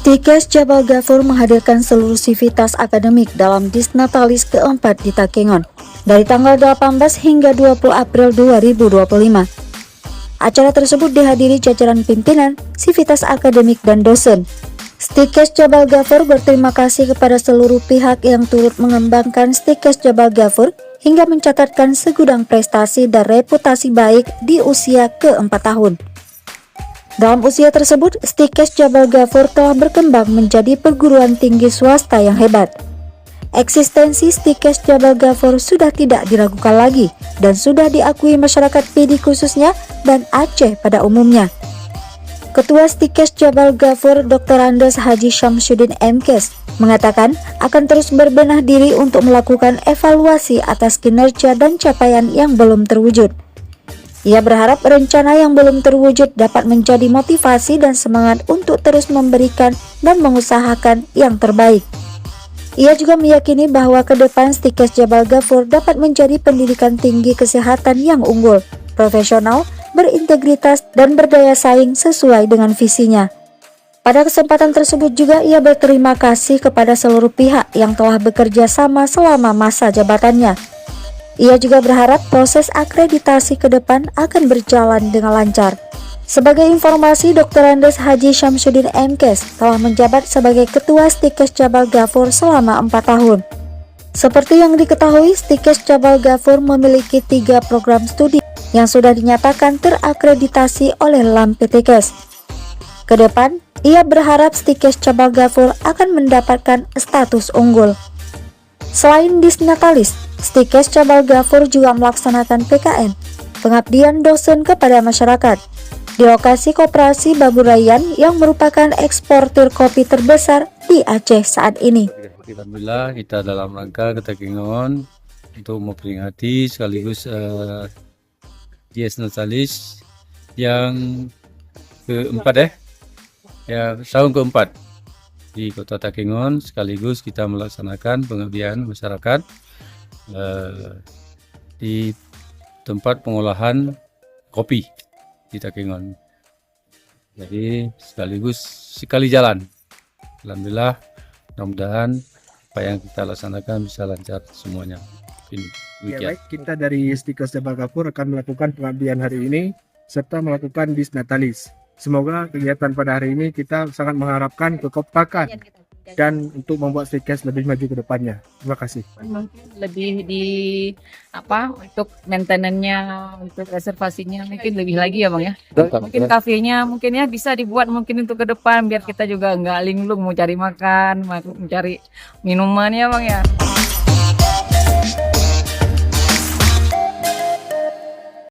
Stikes Jabal Ghafur menghadirkan seluruh sivitas akademik dalam Disnatalis keempat di Takengon dari tanggal 18 hingga 20 April 2025. Acara tersebut dihadiri jajaran pimpinan, sivitas akademik dan dosen. Stikes Jabal Ghafur berterima kasih kepada seluruh pihak yang turut mengembangkan Stikes Jabal Ghafur hingga mencatatkan segudang prestasi dan reputasi baik di usia ke-4 tahun. Dalam usia tersebut, Stikes Jabal Ghafur telah berkembang menjadi perguruan tinggi swasta yang hebat. Eksistensi Stikes Jabal Ghafur sudah tidak diragukan lagi dan sudah diakui masyarakat PD khususnya dan Aceh pada umumnya. Ketua Stikes Jabal Ghafur Dr. Andes Haji Syamsuddin MKes mengatakan akan terus berbenah diri untuk melakukan evaluasi atas kinerja dan capaian yang belum terwujud. Ia berharap rencana yang belum terwujud dapat menjadi motivasi dan semangat untuk terus memberikan dan mengusahakan yang terbaik. Ia juga meyakini bahwa ke depan Stikes Jabal Ghafur dapat menjadi pendidikan tinggi kesehatan yang unggul, profesional, berintegritas, dan berdaya saing sesuai dengan visinya. Pada kesempatan tersebut juga ia berterima kasih kepada seluruh pihak yang telah bekerja sama selama masa jabatannya. Ia juga berharap proses akreditasi ke depan akan berjalan dengan lancar. Sebagai informasi, Dr. Andes Haji Syamsuddin MKes telah menjabat sebagai Ketua Stikes Jabal Ghafur selama 4 tahun. Seperti yang diketahui, Stikes Jabal Ghafur memiliki 3 program studi yang sudah dinyatakan terakreditasi oleh LAMPTKes. Kedepan, ia berharap Stikes Jabal Ghafur akan mendapatkan status unggul. Selain Disnatalis, Stikes Jabal Ghafur juga melaksanakan PKN, pengabdian dosen kepada masyarakat, di lokasi Koperasi Baburayan yang merupakan eksportir kopi terbesar di Aceh saat ini. Alhamdulillah kita dalam rangka ke Takengon untuk memperingati sekaligus Disnatalis yang keempat tahun keempat di Kota Takengon, sekaligus kita melaksanakan pengabdian masyarakat di tempat pengolahan kopi di Takengon. Jadi sekaligus sekali jalan. Alhamdulillah, mudah-mudahan apa yang kita laksanakan bisa lancar semuanya. Ya, baik, kita dari Stikes Jabal Ghafur akan melakukan pengabdian hari ini serta melakukan Disnatalis. Semoga kegiatan pada hari ini kita sangat mengharapkan kekompakan dan untuk membuat Stikes lebih maju ke depannya. Terima kasih. Mungkin lebih untuk maintenance-nya, untuk reservasinya mungkin lebih lagi ya Bang ya. Mungkin kafenya mungkin ya bisa dibuat mungkin untuk ke depan biar kita juga nggak linglung mau cari makan, mau cari minuman ya Bang ya.